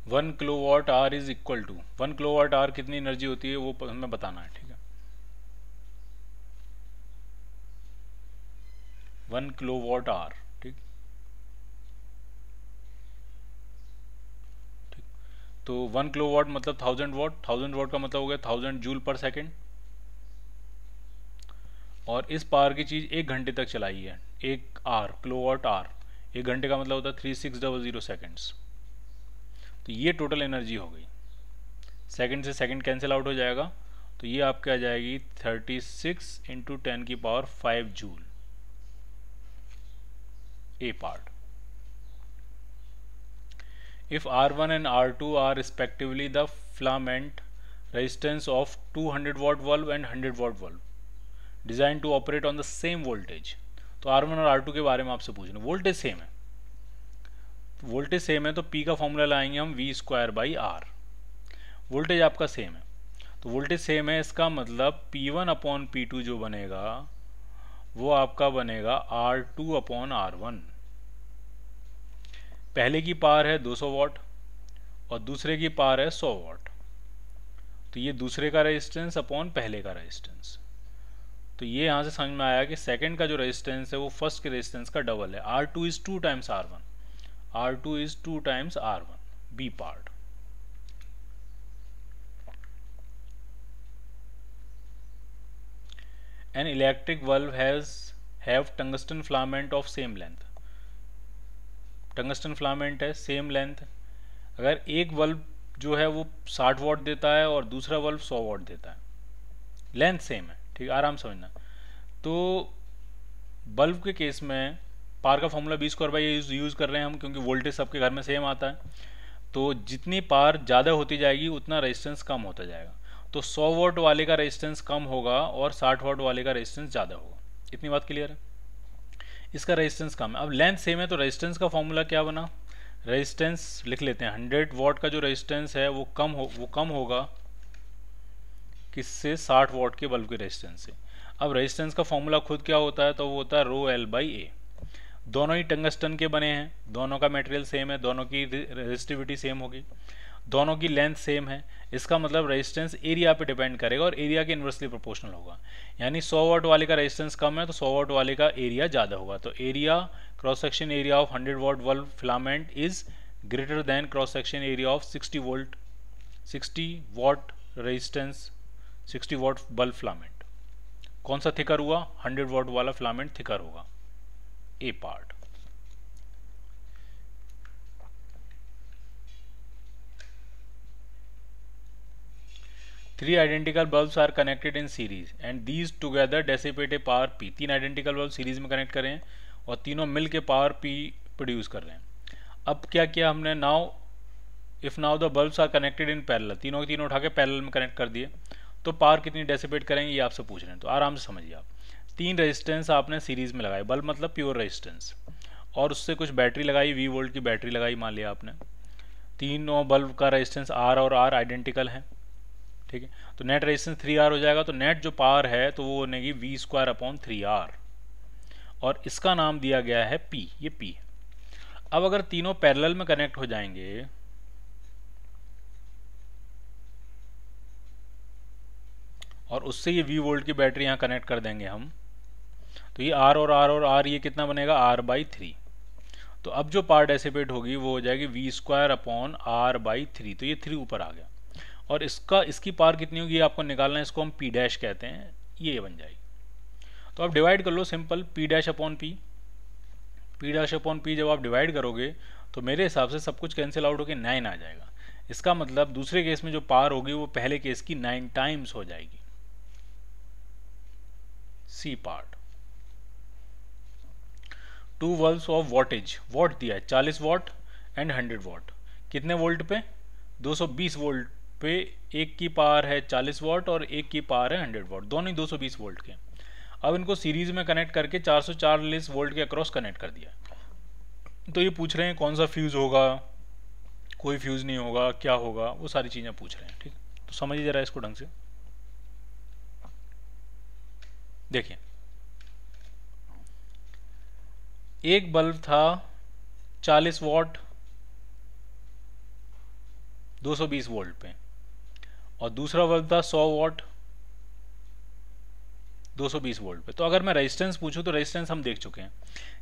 1 kWh is equal to 1 kWh कितनी energy होती है वो हमें बताना है, ठीक है। 1 kWh, ठीक। तो 1 kW मतलब 1000 वाट, 1000 वाट का मतलब हो गया 1000 जूल पर सेकेंड। और इस पावर की चीज़ 1 घंटे तक चलाई है, 1 kWh। 1 घंटे का मतलब होता है 3600 सेकेंड्स। तो ये टोटल एनर्जी हो गई। सेकंड से सेकंड कैंसिल आउट हो जाएगा, तो ये आपके आ जाएगी 36 × 10⁵ joule, A part. If R1 and R2 are respectively the filament resistance of 200 watt valve and 100 watt valve designed to operate on the same voltage, तो R1 और R2 के बारे में आपसे पूछ रहे हैं। वोल्टेज सेम है, वोल्टेज सेम है तो P का फॉर्मूला लाएंगे हम V²/R। वोल्टेज आपका सेम है, तो वोल्टेज सेम है, इसका मतलब P1/P2 जो बनेगा वो आपका बनेगा R2/R1। पहले की पावर है 200 वाट और दूसरे की पावर है 100 वाट, तो ये दूसरे का रेजिस्टेंस अपॉन पहले का रेजिस्टेंस। तो ये यहाँ से समझ में आया कि सेकंड का जो रेजिस्टेंस है वो फर्स्ट के रेजिस्टेंस का डबल है। R2 is 2 times R1, R2 is 2 times R1, B part. An electric valve have tungsten filament of same length। Tungsten filament है सेम लेंथ। अगर एक बल्ब जो है वो 60 वाट देता है और दूसरा बल्ब 100 वाट देता है, लेंथ सेम है, ठीक, आराम समझना। तो बल्ब के केस में पावर का फॉर्मूला B² यूज़ कर रहे हैं हम, क्योंकि वोल्टेज सबके घर में सेम आता है। तो जितनी पावर ज़्यादा होती जाएगी उतना रेजिस्टेंस कम होता जाएगा। तो 100 वाट वाले का रेजिस्टेंस कम होगा और 60 वाट वाले का रेजिस्टेंस ज़्यादा होगा। इतनी बात क्लियर है। इसका रेजिस्टेंस कम है। अब लेंथ सेम है तो रेजिस्टेंस का फॉर्मूला क्या बना, रेजिस्टेंस लिख लेते हैं। 100 वाट का जो रेजिस्टेंस है वो कम होगा किससे, 60 वाट के बल्ब के रेजिस्टेंस से। अब रेजिस्टेंस का फॉर्मूला खुद क्या होता है, तो वो होता है ρL/A। दोनों ही टंगस्टन के बने हैं, दोनों का मटेरियल सेम है, दोनों की रेजिस्टिविटी सेम होगी, दोनों की लेंथ सेम है। इसका मतलब रेजिस्टेंस एरिया पे डिपेंड करेगा और एरिया के इन्वर्सली प्रोपोर्शनल होगा। यानी 100 वाट वाले का रेजिस्टेंस कम है तो 100 वाट वाले का एरिया ज़्यादा होगा। तो area, cross section area of 100 watt bulb filament is greater than cross section area of 60 watt resistance 60 watt bulb filament. कौन सा थिकर हुआ, 100 वाट वाला फिलामेंट थिकर होगा, ए part. Three identical bulbs are connected in series and these together dissipate a power P। तीन identical bulb series में connect करें और तीनों मिल के पावर P प्रोड्यूस कर रहे हैं। अब क्या किया हमने, now the bulbs are connected in parallel, तीनों के तीनों उठा के पैरेलल में कनेक्ट कर दिए, तो पावर कितनी डेसिपेट करेंगे ये आपसे पूछ रहे हैं। तो आराम से समझिए आप, तीन रेजिस्टेंस आपने सीरीज में लगाए, बल्ब मतलब प्योर रेजिस्टेंस, और उससे कुछ बैटरी लगाई, V वोल्ट की बैटरी लगाई मान लिया आपने। तीनों बल्ब का रेजिस्टेंस R और R आइडेंटिकल है, ठीक है। तो नेट रेजिस्टेंस 3R हो जाएगा। तो नेट जो पावर है तो वो बनेगी V²/3R और इसका नाम दिया गया है P, ये P। अब अगर तीनों पैरेलल में कनेक्ट हो जाएंगे और उससे ये V वोल्ट की बैटरी यहाँ कनेक्ट कर देंगे हम, तो ये R और R ये कितना बनेगा, R/3। तो अब जो पावर डेसिपेट होगी वो हो जाएगी V²/R/3। तो ये 3 ऊपर आ गया और इसकी पावर कितनी होगी आपको निकालना है, इसको हम P डैश कहते हैं, ये बन जाएगी। तो आप डिवाइड कर लो simple, P dash upon P। P dash upon P जब आप डिवाइड करोगे तो मेरे हिसाब से सब कुछ कैंसिल आउट होकर 9 आ जाएगा। इसका मतलब दूसरे केस में जो पावर होगी वो पहले केस की 9 टाइम्स हो जाएगी, C part. 2 valves of wattage, watt दिया है 40 वॉट एंड 100 वॉट, कितने वोल्ट पे, 220 वोल्ट पे। एक की पावर है 40 वॉट और एक की पावर है 100 वॉट, दोनों ही 220 वोल्ट के। अब इनको सीरीज में कनेक्ट करके 440 वोल्ट के अक्रॉस कनेक्ट कर दिया। तो ये पूछ रहे हैं कौन सा फ्यूज़ होगा, कोई फ्यूज़ नहीं होगा, क्या होगा, वो सारी चीज़ें पूछ रहे हैं, ठीक। तो समझिए ज़रा इसको ढंग से। देखिए, एक बल्ब था 40 वॉट 220 वोल्ट पे, और दूसरा बल्ब था 100 वॉट 220 वोल्ट पे। तो अगर मैं रेजिस्टेंस पूछूं तो रेजिस्टेंस हम देख चुके हैं,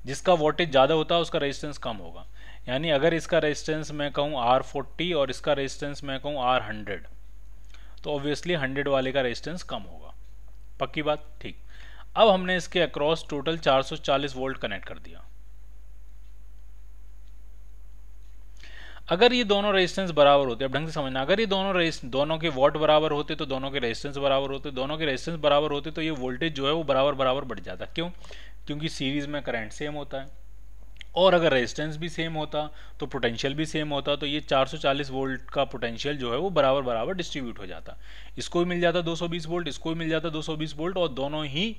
जिसका वोल्टेज ज़्यादा होता है उसका रेजिस्टेंस कम होगा। यानी अगर इसका रेजिस्टेंस मैं कहूँ R40 और इसका रेजिस्टेंस मैं कहूँ R100, तो ऑब्वियसली 100 वाले का रेजिस्टेंस कम होगा। पक्की बात, ठीक। अब हमने इसके अक्रॉस टोटल 440 वोल्ट कनेक्ट कर दिया। अगर ये दोनों रेजिस्टेंस बराबर होते, अब ढंग से समझना, अगर ये दोनों के वॉट बराबर होते तो दोनों के रेजिस्टेंस बराबर होते, दोनों के रेजिस्टेंस बराबर होते तो ये वोल्टेज जो है वो बराबर बराबर बढ़ जाता। क्यों? क्योंकि सीरीज में करंट सेम होता है, और अगर रेजिस्टेंस भी सेम होता तो पोटेंशियल भी सेम होता, तो ये 440 वोल्ट का पोटेंशियल जो है वो बराबर बराबर डिस्ट्रीब्यूट हो जाता। इसको भी मिल जाता 220 वोल्ट, इसको भी मिल जाता 220 वोल्ट, और दोनों ही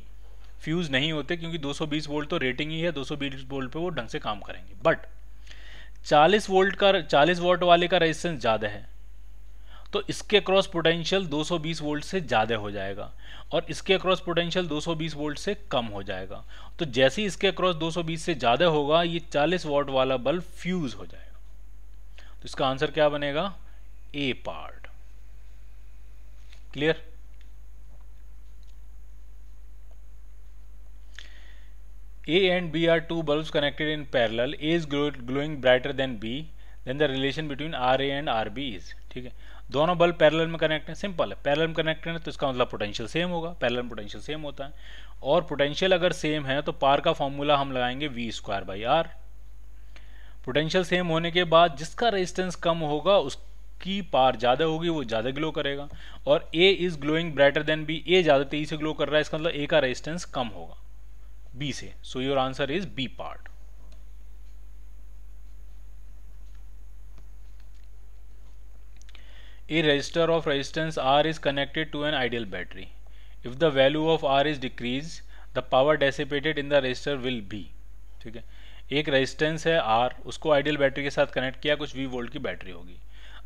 फ्यूज नहीं होते, क्योंकि 220 वोल्ट तो रेटिंग ही है, 220 वोल्ट पे वो ढंग से काम करेंगे। बट 40 वॉट वाले का रेजिस्टेंस ज़्यादा है, तो इसके क्रॉस पोटेंशियल 220 वोल्ट से ज़्यादा हो जाएगा, और इसके क्रॉस पोटेंशियल 220 वोल्ट से कम हो जाएगा। तो जैसे ही इसके क्रॉस 220 से ज़्यादा होगा, ये 40 वॉट वाला बल्ब फ्यूज हो जाएगा। तो इसका आंसर क्या बनेगा? A part. Clear? A and B are two bulbs connected in parallel. A is glowing brighter than B. Then the relation between RA and RB is, ठीक है। दोनों बल्ब पैरेलल में कनेक्ट हैं, सिंपल है। Parallel में connect है तो इसका मतलब पोटेंशियल सेम होगा, पैरेलल में पोटेंशियल सेम होता है, और पोटेंशियल अगर सेम है तो पार का फॉर्मूला हम लगाएंगे V²/R। पोटेंशियल सेम होने के बाद जिसका रेजिस्टेंस कम होगा उसकी पार ज़्यादा होगी, वो ज़्यादा ग्लो करेगा। और A is glowing brighter then B, A ज़्यादा तेजी से ग्लो कर रहा है, इसका मतलब A का रेजिस्टेंस कम होगा B से। सो your answer is B part. A resistor of resistance R is connected to an ideal battery. If the value of R is decreased, the power dissipated in the resistor will be, ठीक है। एक resistance है R, उसको ideal battery के साथ connect किया, कुछ V volt की बैटरी होगी।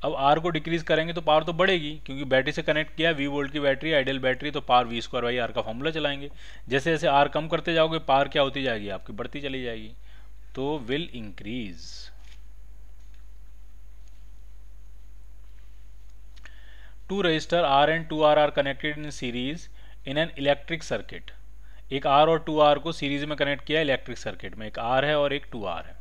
अब R को डिक्रीज करेंगे तो पावर तो बढ़ेगी, क्योंकि बैटरी से कनेक्ट किया, V वोल्ट की बैटरी, आइडियल बैटरी, तो पावर V²/R का फॉर्मूला चलाएंगे। जैसे जैसे R कम करते जाओगे, पावर क्या होती जाएगी आपकी? बढ़ती चली जाएगी, तो will increase. Two resistor R and 2R are connected in series in an electric circuit. एक R और 2R को सीरीज में कनेक्ट किया इलेक्ट्रिक सर्किट में, एक R है और एक 2R है।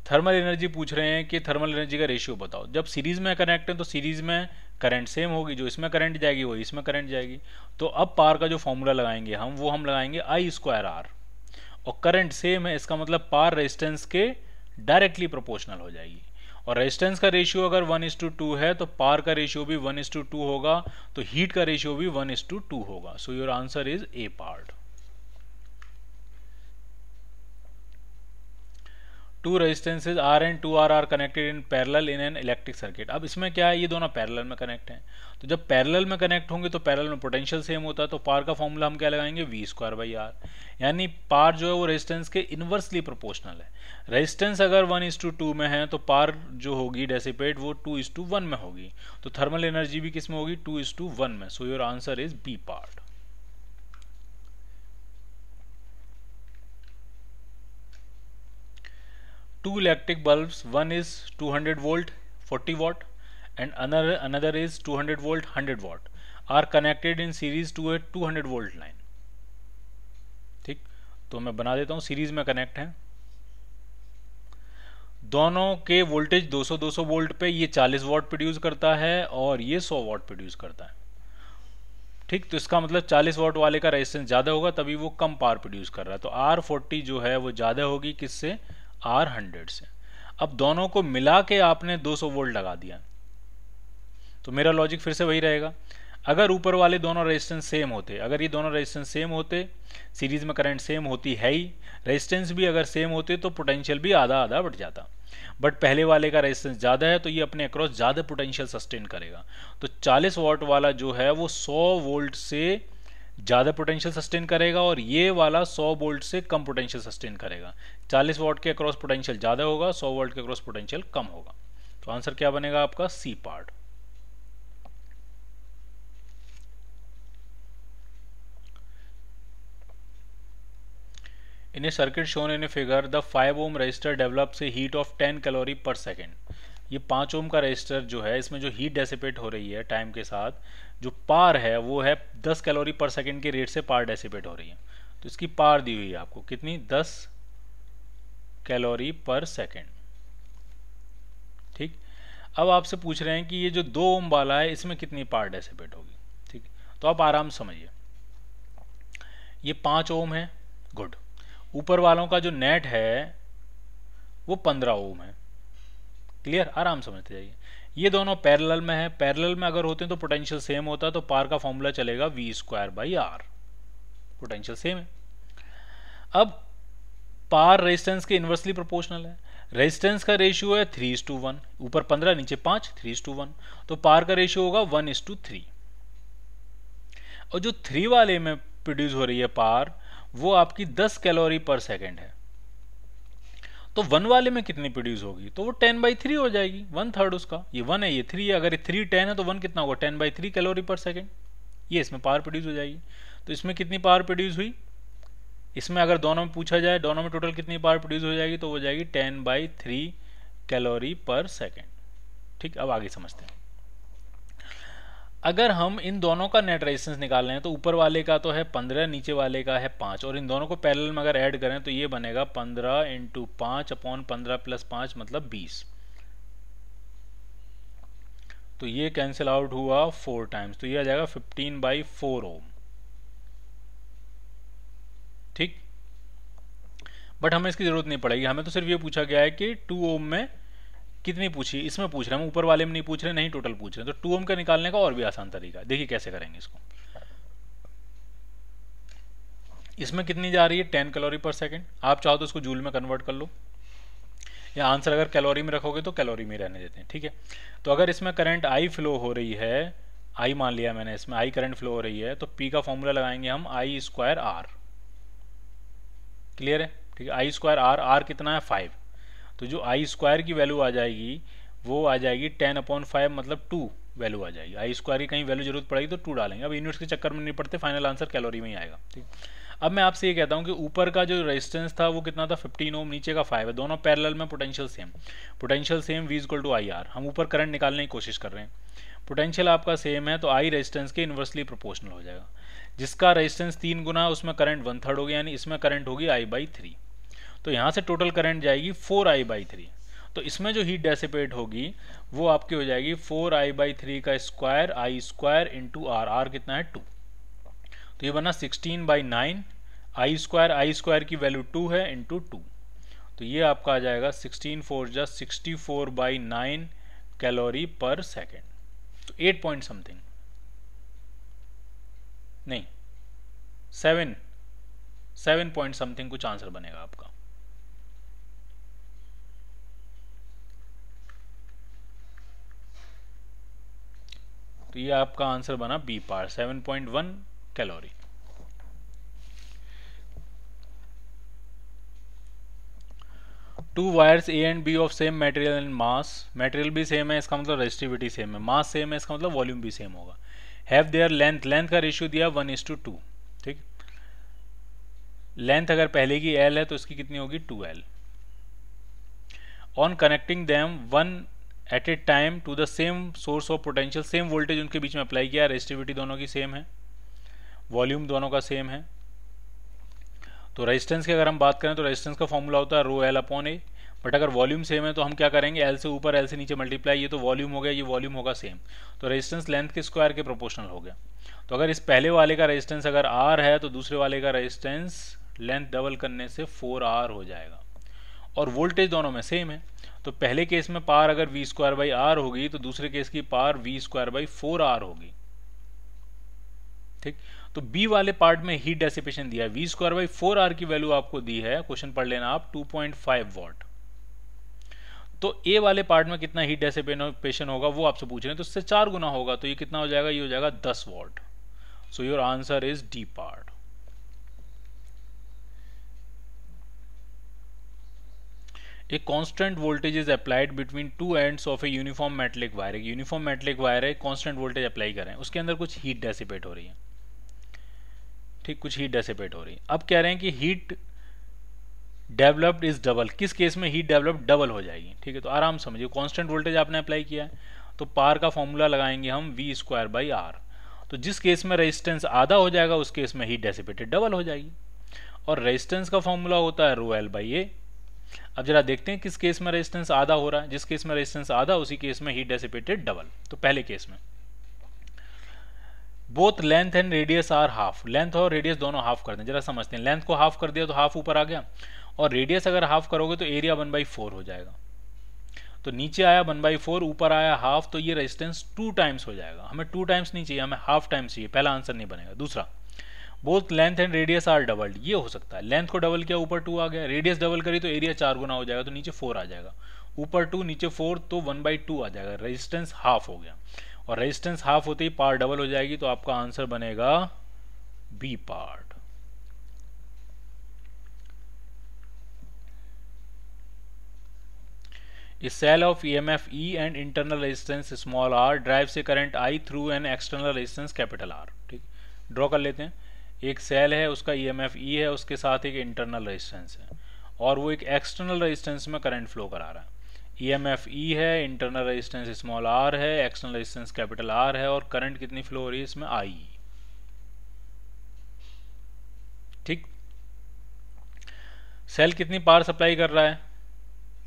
थर्मल एनर्जी पूछ रहे हैं कि थर्मल एनर्जी का रेशियो बताओ। जब सीरीज में कनेक्ट है तो सीरीज में करंट सेम होगी, जो इसमें करंट जाएगी वो इसमें करंट जाएगी। तो अब पावर का जो फॉर्मूला लगाएंगे हम लगाएंगे I²R, और करंट सेम है, इसका मतलब पावर रेजिस्टेंस के डायरेक्टली प्रोपोर्शनल हो जाएगी। और रेजिस्टेंस का रेशियो अगर 1:2 है तो पावर का रेशियो भी 1:2 होगा, तो हीट का रेशियो भी 1:2 होगा। So your answer is A part. Two resistances R and 2R are connected in parallel in an electric circuit. अब इसमें क्या है, ये दोनों पैरेलल में कनेक्ट हैं, तो जब पैरेलल में कनेक्ट होंगे तो पैरेलल में पोटेंशियल सेम होता है, तो पावर का फॉर्मूला हम क्या लगाएंगे? V²/R। यानी पावर जो है वो रेजिस्टेंस के इनवर्सली प्रोपोर्शनल है। रेजिस्टेंस अगर 1:2 में है तो पावर जो होगी डेसिपेट वो 2:1 में होगी, तो थर्मल एनर्जी भी किस में होगी? 2:1 में। So your answer is B part. Two electric bulbs, one is 200 volt 40 watt and another is 200 volt 100 watt are connected in series to a 200 volt line। ठीक, तो मैं बना देता हूं, सीरीज में कनेक्ट है, दोनों के वोल्टेज 200 वोल्ट पे, ये 40 वाट प्रोड्यूस करता है और ये 100 वाट प्रोड्यूस करता है। ठीक, तो इसका मतलब 40 वाट वाले का रेजिस्टेंस ज़्यादा होगा, तभी वो कम पावर प्रोड्यूस कर रहा है। तो R40 जो है वो ज़्यादा होगी किससे? R100 से। अब दोनों को मिला के आपने 200 वोल्ट लगा दिया, तो मेरा लॉजिक फिर से वही रहेगा। अगर ऊपर वाले दोनों रेजिस्टेंस सेम होते, अगर ये दोनों रेजिस्टेंस सेम होते, सीरीज में करंट सेम होती है ही, रेजिस्टेंस भी अगर सेम होते तो पोटेंशियल भी आधा आधा बढ़ जाता। बट पहले वाले का रेजिस्टेंस ज़्यादा है तो ये अपने अक्रॉस ज़्यादा पोटेंशियल सस्टेन करेगा। तो 40 वाट वाला जो है वो 100 वोल्ट से ज़्यादा पोटेंशियल सस्टेन करेगा, और ये वाला 100 वोल्ट से कम पोटेंशियल सस्टेन करेगा। 40 वाट के अक्रॉस पोटेंशियल ज़्यादा होगा, 100 वोल्ट के अक्रॉस पोटेंशियल कम होगा। तो आंसर क्या बनेगा आपका? C part. In a circuit shown in a figure, the 5 ohm resistor develops a heat of 10 calorie पर सेकेंड। ये 5 ओम का रेजिस्टर जो है, इसमें जो हीट डेसिपेट हो रही है टाइम के साथ, जो पार है वो है 10 कैलोरी पर सेकेंड के रेट से पार डेसिपेट हो रही है। तो इसकी पार दी हुई है आपको कितनी, 10 कैलोरी पर सेकेंड। ठीक, अब आपसे पूछ रहे हैं कि ये जो 2 ओम वाला है इसमें कितनी पार डेसिपेट होगी। ठीक, तो आप आराम से समझिए, ये 5 ओम है, गुड। ऊपर वालों का जो नेट है वो 15 ओम है, क्लियर, आराम समझते जाइए। ये दोनों पैरेलल में है, पैरेलल में अगर होते हैं तो पोटेंशियल सेम होता है, तो पार का फॉर्मूला चलेगा V²/R, पोटेंशियल सेम है। अब पार रेजिस्टेंस के इनवर्सली प्रोपोर्शनल है, रेजिस्टेंस का रेशियो है 3:1, ऊपर 15 नीचे 5, 3:1, तो पार का रेशियो होगा 1:3। और जो 3 वाले में प्रोड्यूस हो रही है पार, वो आपकी 10 कैलोरी पर सेकेंड है। तो 1 वाले में कितनी प्रोड्यूस होगी, तो वो 10/3 हो जाएगी, 1/3 उसका। ये 1 है, ये 3 है, अगर 3 10 है तो 1 कितना होगा, 10/3 कैलोरी पर सेकेंड। ये इसमें पावर प्रोड्यूस हो जाएगी। तो इसमें कितनी पावर प्रोड्यूस हुई, इसमें अगर दोनों में पूछा जाए दोनों में टोटल कितनी पावर प्रोड्यूस हो जाएगी, तो हो जाएगी 10/3 कैलोरी पर सेकेंड। ठीक, अब आगे समझते हैं। अगर हम इन दोनों का नेट रेजिस्टेंस निकाल रहे हैं तो ऊपर वाले का तो है 15, नीचे वाले का है 5, और इन दोनों को पैरेलल में अगर ऐड करें तो ये बनेगा 15 × 5/15 + 5 मतलब 20। तो ये कैंसिल आउट हुआ 4 टाइम्स, तो ये आ जाएगा 15/4 ओम। ठीक, बट हमें इसकी जरूरत नहीं पड़ेगी, हमें तो सिर्फ ये पूछा गया है कि 2 ओम में कितनी पूछी, इसमें पूछ रहे हैं, हम ऊपर वाले में नहीं पूछ रहे, नहीं टोटल पूछ रहे हैं। तो 2 ओम का निकालने का और भी आसान तरीका, देखिए कैसे करेंगे इसको। इसमें कितनी जा रही है, 10 कैलोरी पर सेकेंड। आप चाहो तो इसको जूल में कन्वर्ट कर लो, या आंसर अगर कैलोरी में रखोगे तो कैलोरी में रहने देते हैं। ठीक है, तो अगर इसमें करंट आई फ्लो हो रही है, आई मान लिया मैंने, इसमें आई करंट फ्लो हो रही है, तो पी का फॉर्मूला लगाएंगे हम I²R। क्लियर है, ठीक है, I²R, R कितना है 5, तो जो I² की वैल्यू आ जाएगी वो आ जाएगी 10/5 मतलब 2 वैल्यू आ जाएगी। I² की कहीं वैल्यू जरूरत पड़ेगी तो 2 डालेंगे। अब यूनिट्स के चक्कर में नहीं पड़ते, फाइनल आंसर कैलोरी में ही आएगा। ठीक, अब मैं आपसे ये कहता हूँ कि ऊपर का जो रेजिस्टेंस था वो कितना था, 15 ओम, नीचे का 5 है, दोनों पैरेलल में, potential same, potential same V=IR। हम ऊपर करंट निकालने की कोशिश कर रहे हैं, पोटेंशियल आपका सेम है, तो I रेजिस्टेंस के इन्वर्सली प्रोपोर्शनल हो जाएगा। जिसका रेजिस्टेंस 3 गुना, उसमें करंट 1/3 हो गया, यानी इसमें करंट होगी I/3। तो यहाँ से टोटल करंट जाएगी 4I/3। तो इसमें जो हीट डेसिपेट होगी वो आपकी हो जाएगी 4I/3 का स्क्वायर, I² × R, R कितना है 2, तो ये बना 16/9, I² की वैल्यू 2 है, इंटू 2, तो ये आपका आ जाएगा 16 4 जा 64/9 कैलोरी पर सेकेंड। तो 8 पॉइंट समथिंग, नहीं 7 पॉइंट समथिंग कुछ आंसर बनेगा आपका। तो ये आपका आंसर बना B part, 7.1 calorie. Two wires A and B of same material and mass, material भी सेम है इसका मतलब रेजिस्टिविटी सेम है, मास सेम है इसका मतलब वॉल्यूम भी सेम होगा। हैव देयर लेंथ, लेंथ का रेशियो दिया 1:2। ठीक, लेंथ अगर पहले की L है तो इसकी कितनी होगी 2L। On connecting them one at a time to the same source of potential, same voltage उनके बीच में अप्लाई किया, रेजिस्टिविटी दोनों की सेम है, वॉल्यूम दोनों का सेम है। तो रेजिस्टेंस की अगर हम बात करें तो रेजिस्टेंस का फॉर्मूला होता है ρL/A, बट अगर वॉल्यूम सेम है तो हम क्या करेंगे, L से ऊपर L से नीचे मल्टीप्लाई, ये तो वॉल्यूम हो गया, ये वॉल्यूम होगा सेम, तो रेजिस्टेंस लेंथ के स्क्वायर के प्रोपोर्शनल हो गया। तो अगर इस पहले वाले का रेजिस्टेंस अगर R है तो दूसरे वाले का रेजिस्टेंस लेंथ डबल करने से 4R हो जाएगा, और वोल्टेज दोनों में सेम है। तो पहले केस में पावर अगर V²/R होगी तो दूसरे केस की पावर V²/4R होगी। ठीक, तो बी वाले पार्ट में हीट डेसिपेशन दिया है, V²/4R की वैल्यू आपको दी है, क्वेश्चन पढ़ लेना आप, 2.5 वॉट। तो ए वाले पार्ट में कितना हीट डेसिपेशन होगा वो आपसे पूछ रहे हैं, तो इससे 4 गुना होगा, तो ये कितना हो जाएगा, ये हो जाएगा 10 what. So your answer is D part. A constant voltage is applied between two ends of a uniform metallic wire। एक यूनिफॉर्म मेटलिक वायर है, कांस्टेंट वोल्टेज अप्लाई करें, उसके अंदर कुछ हीट डेसिपेट हो रही है। ठीक, कुछ हीट डेसिपेट हो रही है। अब कह रहे हैं कि हीट डेवलप्ड इज डबल, किस केस में हीट डेवलप्ड डबल हो जाएगी, ठीक है। तो आराम समझिए, कांस्टेंट वोल्टेज आपने अप्लाई किया है तो पार का फॉर्मूला लगाएंगे हम वी स्क्वायर बाई आर। तो जिस केस में रेजिस्टेंस आधा हो जाएगा उस केस में हीट डेसिपेटेड डबल हो जाएगी, और रेजिस्टेंस का फॉर्मूला होता है रो एल बाई ए। अब जरा देखते हैं किस केस में रेजिस्टेंस आधा हो रहा है। जिस केस में रेजिस्टेंस आधा उसी केस में हीट डेसिपेटेड डबल। तो पहले केस में both length and radius are half, length और रेडियस दोनों हाफ कर दें। जरा समझते हैं, लेंथ को हाफ कर दिया तो हाफ ऊपर आ गया, और रेडियस अगर हाफ करोगे तो एरिया 1/4 हो जाएगा। तो नीचे आया 1/4, ऊपर आया हाफ, तो ये रेजिस्टेंस 2 टाइम्स हो जाएगा। हमें 2 टाइम्स नहीं चाहिए, हमें हाफ टाइम्स चाहिए। पहला आंसर नहीं बनेगा। दूसरा, both length and radius are doubled, ये हो सकता है। लेंथ को डबल किया ऊपर 2 आ गया, रेडियस डबल करी तो एरिया 4 गुना हो जाएगा, तो नीचे 4 आ जाएगा। ऊपर 2 नीचे 4 तो 1/2 आ जाएगा, रेजिस्टेंस हाफ हो गया। और रेजिस्टेंस हाफ होते ही पार्ट डबल हो जाएगी, तो आपका आंसर बनेगा B part. A cell of EMF E and internal resistance small r drives a current I through an external resistance capital R। ठीक, ड्रॉ कर लेते हैं। एक सेल है, उसका EMF E है, उसके साथ एक इंटरनल रेजिस्टेंस है, और वो एक एक्सटर्नल रेजिस्टेंस में करंट फ्लो करा रहा है। EMF E है, इंटरनल रेजिस्टेंस स्मॉल r है, एक्सटर्नल रेजिस्टेंस कैपिटल R है, और करंट कितनी फ्लो हो रही है इसमें I। ठीक, सेल कितनी पावर सप्लाई कर रहा है,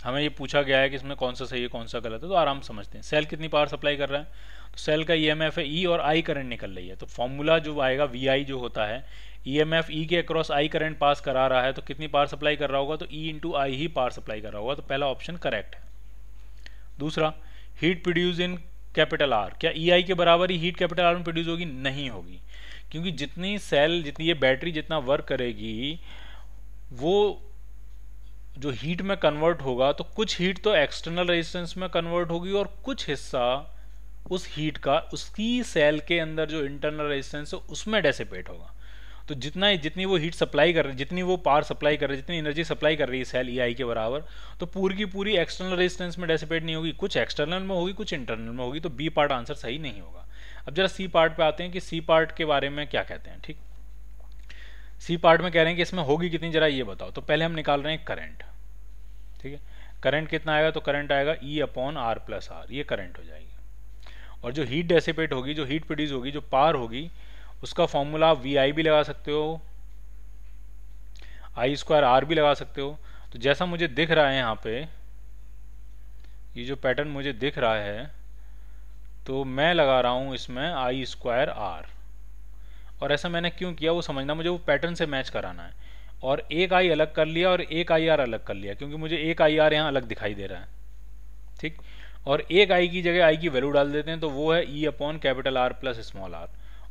हमें ये पूछा गया है कि इसमें कौन सा सही है कौन सा गलत है, तो आराम समझते हैं। सेल कितनी पावर सप्लाई कर रहा है, तो सेल का ईएमएफ है ई और आई करंट निकल रही है, तो फॉर्मूला जो आएगा वी आई जो होता है, ईएमएफ ई के अक्रॉस आई करंट पास करा रहा है, तो कितनी पावर सप्लाई कर रहा होगा, तो ई इंटू आई ही पावर सप्लाई कर रहा होगा, तो पहला ऑप्शन करेक्ट है। दूसरा, heat produce in capital R, क्या ई आई के बराबर ही हीट कैपिटल आर में प्रोड्यूस होगी, नहीं होगी, क्योंकि जितनी सेल जितनी ये बैटरी जितना वर्क करेगी वो जो हीट में कन्वर्ट होगा, तो कुछ हीट तो एक्सटर्नल रेजिस्टेंस में कन्वर्ट होगी और कुछ हिस्सा उस हीट का उसकी सेल के अंदर जो इंटरनल रेजिस्टेंस है उसमें डेसिपेट होगा। तो जितनी वो हीट सप्लाई कर रही है, जितनी वो पावर सप्लाई कर रही है, जितनी एनर्जी सप्लाई कर रही है सेल ई आई के बराबर, तो पूरी की पूरी एक्सटर्नल रेजिस्टेंस में डेसिपेट नहीं होगी, कुछ एक्सटर्नल में होगी कुछ इंटरनल में होगी, तो बी पार्ट आंसर सही नहीं होगा। अब जरा सी पार्ट पे आते हैं कि सी पार्ट के बारे में क्या कहते हैं। ठीक, सी पार्ट में कह रहे हैं कि इसमें होगी कितनी, जरा ये बताओ। तो पहले हम निकाल रहे हैं करंट। ठीक है, करंट कितना आएगा, तो करंट आएगा E upon R plus R, ये करंट हो जाएगी। और जो हीट डेसिपेट होगी, जो हीट प्रोड्यूस होगी, जो पावर होगी, उसका फॉर्मूला आप वी आई भी लगा सकते हो, आई स्क्वायर आर भी लगा सकते हो। तो जैसा मुझे दिख रहा है यहाँ पे, ये जो पैटर्न मुझे दिख रहा है, तो मैं लगा रहा हूँ इसमें आई स्क्वायर आर। और ऐसा मैंने क्यों किया वो समझना, मुझे वो पैटर्न से मैच कराना है। और एक आई अलग कर लिया और एक आई आर अलग कर लिया, क्योंकि मुझे एक आई आर यहाँ अलग दिखाई दे रहा है। ठीक, और एक आई की जगह आई की वैल्यू डाल देते हैं, तो वो है E upon capital R plus small R,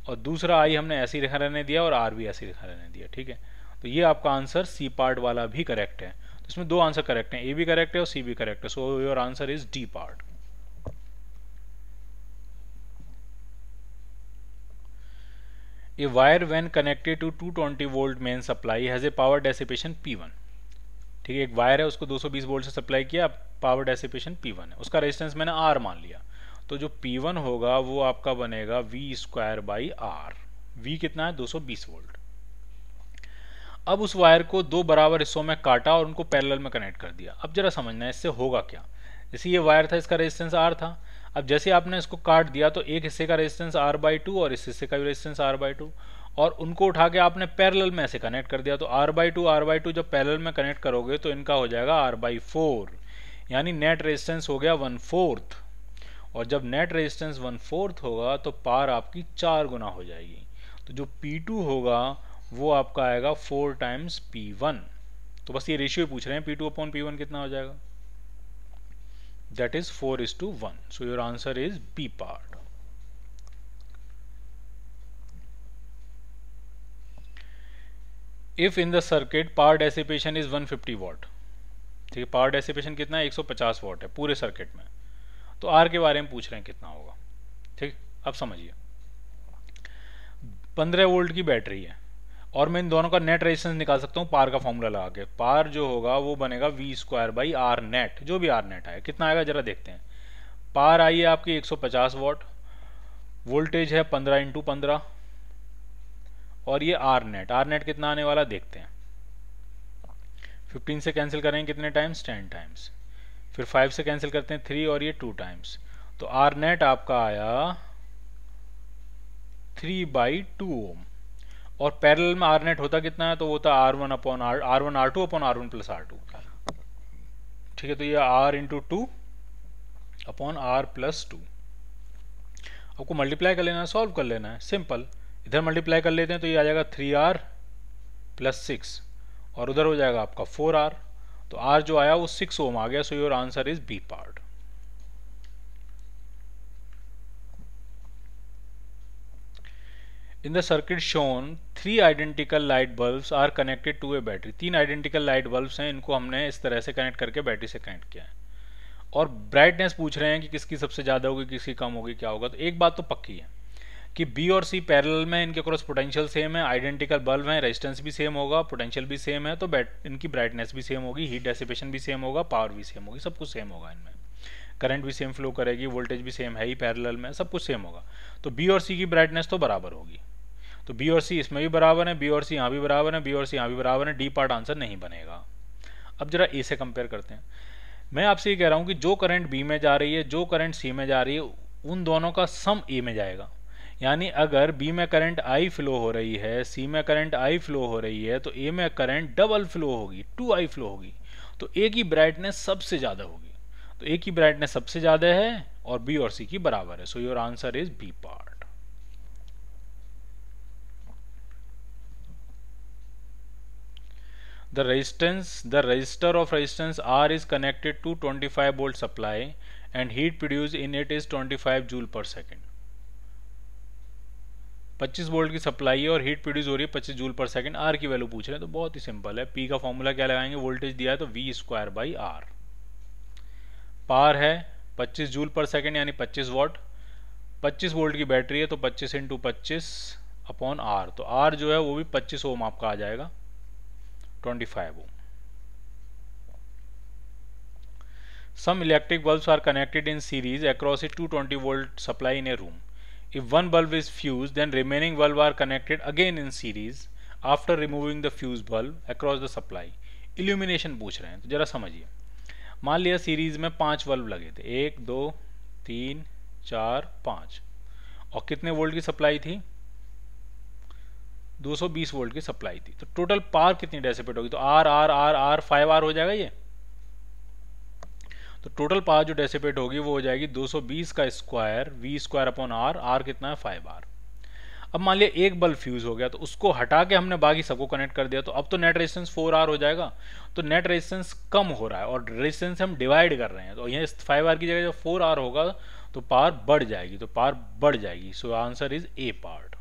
और दूसरा आई हमने ऐसे ही लिखा रहने दिया और आर भी ऐसे ही लिखा रहने दिया। ठीक है, तो ये आपका आंसर सी पार्ट वाला भी करेक्ट है। तो इसमें दो आंसर करेक्ट हैं, ए भी करेक्ट है और सी भी करेक्ट है, so your answer is D part. A wire when connected to 220 volt main supply has a power dissipation P1। ठीक है, एक वायर है उसको 220 वोल्ट से सप्लाई किया, पावर डेसिपेशन P1 है, उसका रेजिस्टेंस मैंने R मान लिया, तो जो P1 होगा वो आपका बनेगा V square by R। V कितना है, 220 वोल्ट। अब उस वायर को दो बराबर हिस्सों में काटा और उनको पैरेलल में कनेक्ट कर दिया। अब जरा समझना है इससे होगा क्या। जैसे ये वायर था, इसका रेजिस्टेंस R था, अब जैसे आपने इसको काट दिया तो एक हिस्से का रेजिस्टेंस R/2 और इस हिस्से का भी रेजिस्टेंस R/2, और उनको उठा के आपने पैरेलल में ऐसे कनेक्ट कर दिया, तो R/2 जब पैरेलल में कनेक्ट करोगे तो इनका हो जाएगा R/4, यानी नेट रेजिस्टेंस हो गया 1/4। और जब नेट रेजिस्टेंस 1/4 होगा तो पावर आपकी 4 गुना हो जाएगी, तो जो P2 होगा वो आपका आएगा 4 टाइम्स P1। तो बस ये रेशियो पूछ रहे हैं, P2 अपॉन P1 कितना हो जाएगा, that is 4:1, so your answer is B part। if in the circuit power dissipation is 150 watt, ठीक है, पावर डेसिपेशन कितना है, 150 वाट है पूरे सर्किट में, तो आर के बारे में पूछ रहे हैं कितना होगा। ठीक, अब समझिए 15 वोल्ट की बैटरी है और मैं इन दोनों का नेट रेजिस्टेंस निकाल सकता हूँ पार का फॉर्मूला लगा के। पार जो होगा वो बनेगा V square by R net, जो भी आर नेट है कितना आएगा जरा देखते हैं। पार आई है आपकी 150 वाट, वोल्टेज है 15 इंटू 15, और ये आर नेट कितना आने वाला देखते हैं। 15 से कैंसिल करेंगे कितने टाइम्स, 10 टाइम्स। फिर 5 से कैंसिल करते हैं 3 और ये 2 टाइम्स, तो आर नेट आपका आया 3/2 ओम। और पैरेलल में आर नेट होता कितना है, तो वो होता R1 upon R1 R2 upon R1 plus R2। ठीक है, तो ये R into 2 upon R plus 2। आपको मल्टीप्लाई कर लेना है, सॉल्व कर लेना है, सिंपल। इधर मल्टीप्लाई कर लेते हैं तो ये आ जाएगा 3R प्लस 6 और उधर हो जाएगा आपका 4R। तो R जो आया वो 6 ओम आ गया। So your answer is B part. In the circuit shown, 3 identical light bulbs are connected to a battery। 3 identical light bulbs हैं, इनको हमने इस तरह से कनेक्ट करके बैटरी से कनेक्ट किया है। और ब्राइटनेस पूछ रहे हैं कि किसकी सबसे ज़्यादा होगी, किसकी कम होगी, क्या होगा। तो एक बात तो पक्की है कि बी और सी पैरेलल में, इनके क्रॉस पोटेंशियल सेम है, आइडेंटिकल बल्ब हैं, रेजिस्टेंस भी सेम होगा, पोटेंशियल भी सेम है, तो इनकी ब्राइटनेस भी सेम होगी, हीट डेसिपेशन भी सेम होगा, पावर भी सेम होगी, सब कुछ सेम होगा इनमें। करंट भी सेम फ्लो करेगी, वोल्टेज भी सेम है ही पैरेलल में, सब कुछ सेम होगा। तो बी और सी की ब्राइटनेस तो बराबर होगी। तो बी और सी इसमें भी बराबर है, बी और सी यहाँ भी बराबर है, बी और सी यहाँ भी बराबर है, डी पार्ट आंसर नहीं बनेगा। अब जरा ए से कंपेयर करते हैं। मैं आपसे ये कह रहा हूँ कि जो करंट बी में जा रही है, जो करंट सी में जा रही है, उन दोनों का सम ए में जाएगा। यानी अगर बी में करंट आई फ्लो हो रही है, सी में करंट आई फ्लो हो रही है, तो ए में करंट डबल फ्लो होगी, 2i फ्लो होगी। तो ए की ब्राइटनेस सबसे ज़्यादा होगी। तो ए की ब्राइटनेस सबसे ज़्यादा है और बी और सी की बराबर है। So your answer is B part. The resistor of resistance R is connected to 25 volt supply and heat produced in it is 25 joule per second। 25 volt की सप्लाई है और हीट प्रोड्यूस हो रही है 25 जूल पर सेकंड। आर की value पूछ रहे हैं तो बहुत ही सिंपल है। पी का फॉर्मूला क्या लगाएंगे, वोल्टेज दिया है तो V square by R. Power है 25 जूल पर सेकंड यानी 25 वॉट। 25 वोल्ट की बैटरी है तो 25 इंटू 25 अपॉन आर। तो आर जो है वो भी 25 ओम आपका आ जाएगा, 25 ओम। Some electric bulbs are connected in series across a 220 volt supply in a room. If one bulb is fused, then remaining bulb are connected again in series after removing the fused bulb across the supply. Illumination पूछ रहे हैं तो जरा समझिए। मान लिया series में 5 bulb लगे थे, 1 2 3 4 5, और कितने वोल्ट की सप्लाई थी, 220 वोल्ट की सप्लाई थी। तो टोटल पावर कितनी डेसिपेट होगी, तो are are are are 5R हो जाएगा ये। तो टोटल पावर जो डेसिपेट होगी वो हो जाएगी 220 का square V square upon R. R कितना है, 5R। अब मान लिया एक बल्ब फ्यूज हो गया तो उसको हटा के हमने बाकी सबको कनेक्ट कर दिया, तो अब तो नेट रेजिस्टेंस 4R हो जाएगा। तो नेट रेजिस्टेंस कम हो रहा है और रेजिस्टेंस हम डिवाइड कर रहे हैं, तो यहाँ 5R की जगह जब 4R होगा तो पावर बढ़ जाएगी, तो पावर बढ़ जाएगी। So answer is A part.